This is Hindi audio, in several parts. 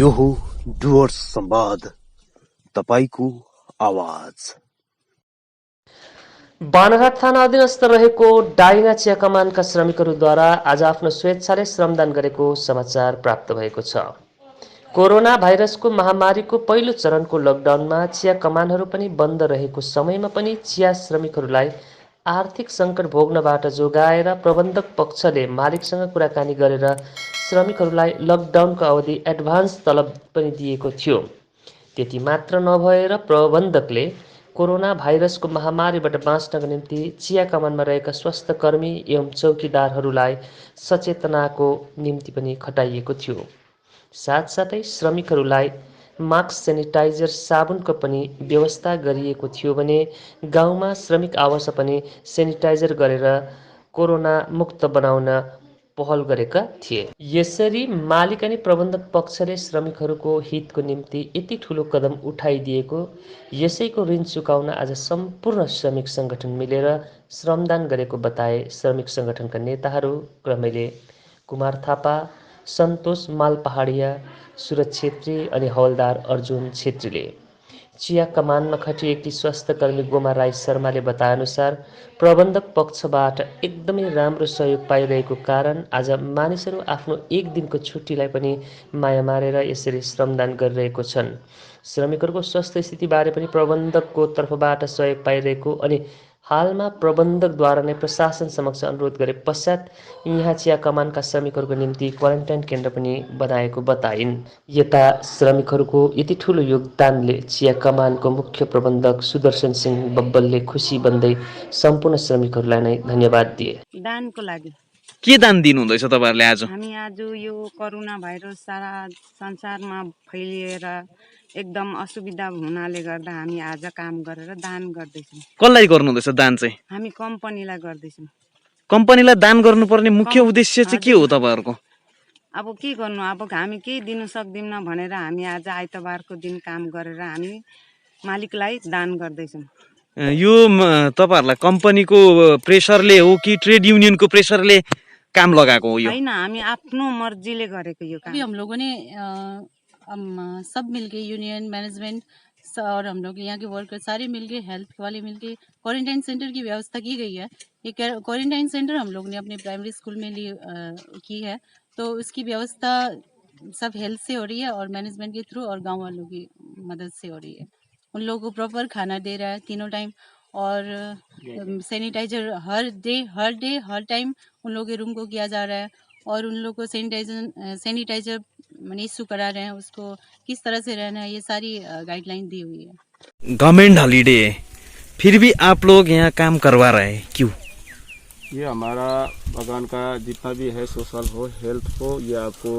यो हो डुवर्स संवाद, तपाईको आवाज। बानुरहाट थाना अधीनस्थ रहेको डाइना चिया कमानका श्रमिकहरूद्वारा आज आफ्नो स्वेच्छाले श्रमदान गरेको समाचार प्राप्त भएको छ। कोरोना भाइरसको महामारीको पहिलो चरणको लकडाउनमा चिया कमानहरू पनि बन्द रहेको समयमा पनि चिया श्रमिकहरूलाई आर्थिक सङ्कट भोग्नबाट जोगाएर प्रबन्धक पक्षले मालिकसँग कुराकानी गरेर श्रमिकहरूलाई लकडाउनको अवधि एडभान्स तलब पनि दिएको थियो। त्यति मात्र नभएर प्रबन्धकले कोरोना भाइरसको महामारीबाट बाँच्नका निम्ति चिया कमानमा रहेका स्वास्थ्य कर्मी एवं चौकीदारहरूलाई सचेतनाको निम्ति पनि खटाइएको थियो। साथसाथै श्रमिकहरूलाई मास्क, सेनिटाइजर, साबुनको पनि व्यवस्था गरिएको थियो भने गाउँमा श्रमिक आवास पनि सेनिटाइजर गरेर कोरोना मुक्त बनाउन पहल गरेका थिए। यसरी मालिक अनि प्रबन्धक पक्षले श्रमिकहरूको हितको निम्ति यति ठुलो कदम उठाइदिएको, यसैको ऋण चुकाउन आज सम्पूर्ण श्रमिक सङ्गठन मिलेर श्रमदान गरेको बताए श्रमिक सङ्गठनका नेताहरू क्रमैले कुमार थापा, सन्तोष मालपहाडिया, सुरज छेत्री अनि हवलदार अर्जुन छेत्रीले। चिया कमानमा खटिएकी स्वास्थ्य कर्मी गोमा राई शर्माले बताएअनुसार प्रबन्धक पक्षबाट एकदमै राम्रो सहयोग पाइरहेको कारण आज मानिसहरू आफ्नो एक दिनको छुट्टीलाई पनि माया मारेर यसरी श्रमदान गरिरहेको छन्। श्रमिकहरूको स्वास्थ्य स्थितिबारे पनि प्रबन्धकको तर्फबाट सहयोग पाइरहेको अनि हालमा प्रबन्धकद्वारा नै प्रशासन समक्ष अनुरोध गरे पश्चात यहाँ चिया कमानका श्रमिकहरूको निम्ति क्वारेन्टाइन केन्द्र पनि बनाएको बताइन्। यता श्रमिकहरूको यति ठुलो योगदानले चिया कमानको मुख्य प्रबन्धक सुदर्शन सिंह बब्बलले खुसी बन्दै सम्पूर्ण श्रमिकहरूलाई नै धन्यवाद दिए। दानको लागि के दान दिनु हुँदैछ तपाईहरुले आज? हामी आज यो कोरोना भाइरस सारा संसारमा फैलिएर एकदम असुविधा हुनाले गर्दा हामी आज काम गरेर दान गर्दैछौँ। कसलाई गर्नु हुँदैछ दान चाहिँ? हामी कम्पनीलाई गर्दैछौँ। कम्पनीलाई दान गर्नुपर्ने मुख्य उद्देश्य चाहिँ के हो तपाईहरुको? अब के गर्नु, अब हामी केही दिनु सक्दैनौँ भनेर हामी आज आइतबारको दिन काम गरेर हामी मालिकलाई दान गर्दैछौँ। यो तपाईहरुलाई कम्पनीको प्रेसरले हो कि ट्रेड युनियनको प्रेसरले काम लगाएको हो? यो हैन, हामी आफ्नो मर्जीले गरेको यो काम। हम लोगों ने सब मिलके यूनियन मैनेजमेंट और हम लोग यहाँ के वर्कर सारे मिलके हेल्थ वाले मिलके क्वारंटाइन सेंटर की व्यवस्था की गई है। ये क्वारंटाइन सेंटर हम लोग ने अपने प्राइमरी स्कूल में की है, तो उसकी व्यवस्था सब हेल्थ से हो रही है और मैनेजमेंट के थ्रू और गांव वालों की मदद से हो रही है। उन लोगों को प्रॉपर खाना दे रहा है तीनों टाइम और सैनिटाइजर हर डे हर टाइम उन लोगों के रूम को किया जा रहा है और उन लोगों को सैनिटाइजर मैंने इशू करा रहे हैं, उसको किस तरह से रहना है ये सारी गाइडलाइन दी हुई है। गवर्नमेंट हॉलीडे है फिर भी आप लोग यहाँ काम करवा रहे हैं, क्यों? ये हमारा बगान का जितना भी है, सोशल हो, हेल्थ हो, या आपको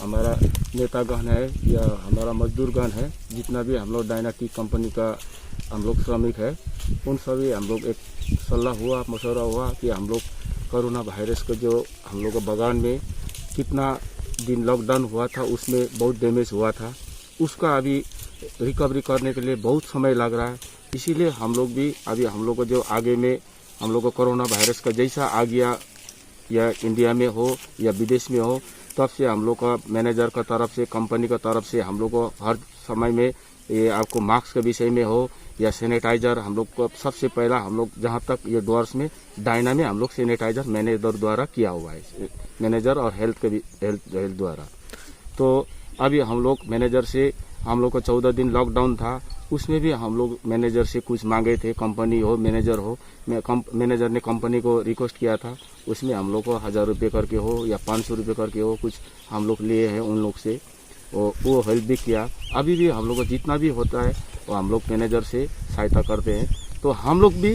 हमारा नेतागण है या हमारा मजदूरगण है, जितना भी हम लोग डायना टी कंपनी का हम लोग श्रमिक है, उन सभी हम लोग एक सलाह हुआ, मशवरा हुआ कि हम लोग कोरोना वायरस का जो हम लोग बगान में कितना दिन लॉकडाउन हुआ था उसमें बहुत डैमेज हुआ था, उसका अभी रिकवरी करने के लिए बहुत समय लग रहा है। इसीलिए हम लोग भी अभी हम लोग को जो आगे में हम लोग को कोरोना वायरस का जैसा आ गया, या इंडिया में हो या विदेश में हो, तब से हम लोग का मैनेजर का तरफ से, कंपनी का तरफ से हम लोग को हर समय में ये आपको मास्क के विषय में हो या सैनिटाइजर, हम लोग को सबसे पहला हम लोग जहाँ तक ये डुवर्स में डायना में हम लोग सैनिटाइजर मैनेजर द्वारा किया हुआ है, मैनेजर और हेल्थ द्वारा। तो अभी हम लोग मैनेजर से हम लोग को 14 दिन लॉकडाउन था, उसमें भी हम लोग मैनेजर से कुछ मांगे थे, कंपनी हो मैनेजर हो, मैनेजर ने कंपनी को रिक्वेस्ट किया था, उसमें हम लोग को 1000 रुपये करके हो या 500 रुपये करके हो कुछ हम लोग लिए हैं उन लोग से, वो हेल्प भी किया। अभी भी हम लोग को जितना भी होता है वो हम लोग मैनेजर से सहायता करते हैं। तो हम लोग भी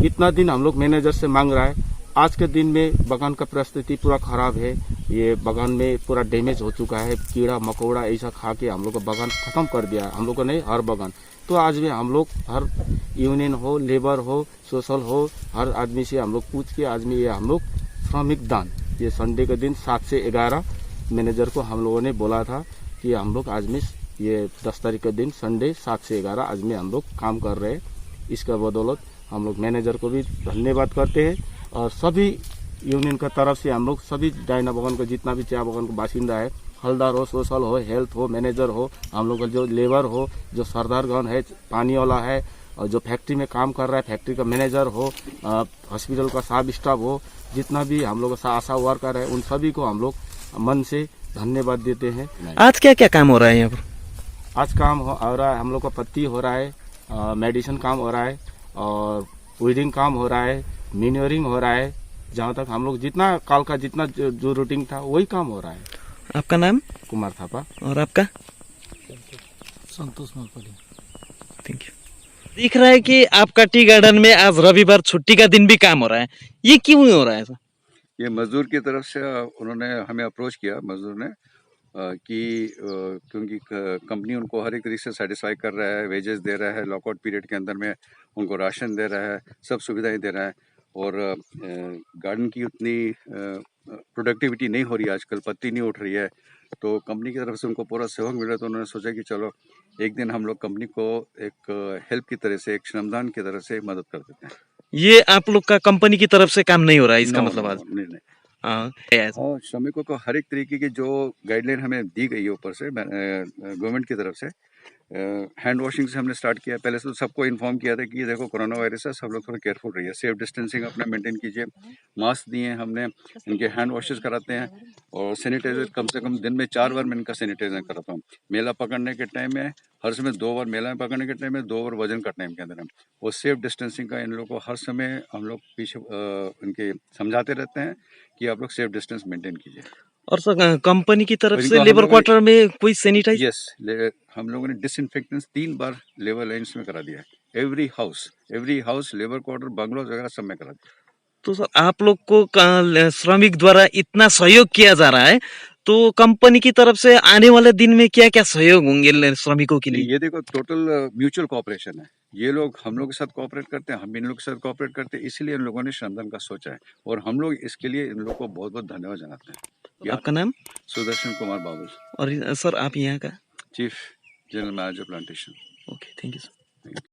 इतना दिन हम लोग मैनेजर से मांग रहा है। आज के दिन में बगान का परिस्थिति पूरा खराब है, ये बगान में पूरा डैमेज हो चुका है, कीड़ा मकोड़ा ऐसा खा के हम लोग का बगान खत्म कर दिया, हम लोग को नहीं हर बगान। तो आज भी हम लोग हर यूनियन हो, लेबर हो, सोशल हो, हर आदमी से हम लोग पूछ के आज में ये हम लोग श्रमिक दान, ये संडे के दिन 7 से 11 मैनेजर को हम लोगों ने बोला था कि हम लोग आज में ये 10 तारीख के दिन संडे 7 से 11 आज में हम लोग काम कर रहे हैं। इसका बदौलत हम लोग मैनेजर को भी धन्यवाद करते हैं और सभी यूनियन का तरफ से हम लोग सभी डायना बगान का जितना भी चाय बगान का बासिंदा है हलदार हो, सोशल हो, हेल्थ हो, मैनेजर हो, हम लोग का जो लेबर हो, जो सरदारगण है, पानी वाला है, और जो फैक्ट्री में काम कर रहा है, फैक्ट्री का मैनेजर हो, हॉस्पिटल का सब स्टाफ हो, जितना भी हम लोग आशा वर्कर है, उन सभी को हम लोग मन से धन्यवाद देते हैं। आज क्या क्या काम हो रहा है यहाँ पर? आज काम हो रहा है, हम लोग का पत्ती हो रहा है, मेडिसिन काम हो रहा है, और वीडिंग काम हो रहा है, मिन्योरिंग हो रहा है। जहाँ तक हम लोग जितना काल का जितना जो रूटीन था वही काम हो रहा है। आपका नाम? कुमार थापा। और आपका? संतोष मालपाली। Thank you. दिख रहा है कि आपका टी गार्डन में आज रविवार छुट्टी का दिन भी काम हो रहा है, ये क्यों हो रहा है सर? ये मजदूर की तरफ से उन्होंने हमें अप्रोच किया, मजदूर ने, कि क्योंकि कंपनी उनको हर एक तरीके से सेटिस्फाई कर रहा है, वेजेस दे रहा है, लॉकआउट पीरियड के अंदर में उनको राशन दे रहा है, सब सुविधाएं दे रहा है, और गार्डन की उतनी प्रोडक्टिविटी नहीं हो रही है आजकल, पत्ती नहीं उठ रही है, तो कंपनी की तरफ से उनको पूरा सहयोग मिल रहा है। तो उन्होंने सोचा कि चलो एक दिन हम लोग कंपनी को एक हेल्प की तरह से, एक श्रमदान की तरह से मदद कर देते हैं। ये आप लोग का कंपनी की तरफ से काम नहीं हो रहा है इसका मतलब आज? नहीं। हाँ, और श्रमिकों को हर एक तरीके की जो गाइडलाइन हमें दी गई है ऊपर से गवर्नमेंट की तरफ से, हैंड वॉशिंग से हमने स्टार्ट किया। पहले से तो सबको इन्फॉर्म किया था कि ये देखो कोरोना वायरस है, सब लोग थोड़ा केयरफुल रहिए, सेफ डिस्टेंसिंग अपना मेंटेन कीजिए। मास्क दिए हमने, इनके हैंड वॉशेस कराते हैं, और सैनिटाइजर कम से कम दिन में 4 बार मैं इनका सैनिटाइजर कराता हूँ। मेला पकड़ने के टाइम में हर समय 2 बार, मेला में पकड़ने के टाइम में 2 बार वजन का टाइम के अंदर हम वो सेफ डिस्टेंसिंग का इन लोगों को हर समय हम लोग पीछे इनके समझाते रहते हैं कि आप लोग सेफ डिस्टेंस मेंटेन कीजिए। और सर कंपनी की तरफ इनको से हम लेबर लोगों ने- क्वार्टर में कोई सैनिटाइज? यस, हम लोगों ने डिसइंफेक्टेंट्स 3 बार लेबर लाइन्स में करा दिया है। Every house, labour quarter, bungalows वगैरह सब में करा दिया। तो सर आप लोग को श्रमिक द्वारा इतना सहयोग किया जा रहा है, तो कंपनी की तरफ से आने वाले दिन में क्या क्या सहयोग होंगे श्रमिकों के लिए? ये देखो टोटल म्यूचुअल कोऑपरेशन है। ये लोग हम लोग के साथ कोऑपरेट करते हैं, हम इन लोग के साथ कोऑपरेट करते हैं, इसीलिए इन लोगों ने श्रमदान का सोचा है, और हम लोग इसके लिए इन लोग को बहुत बहुत धन्यवाद जनाते हैं। आपका नाम? सुदर्शन कुमार बाबू, और सर आप यहाँ का? Chief general manager plantation. Okay, thank you sir.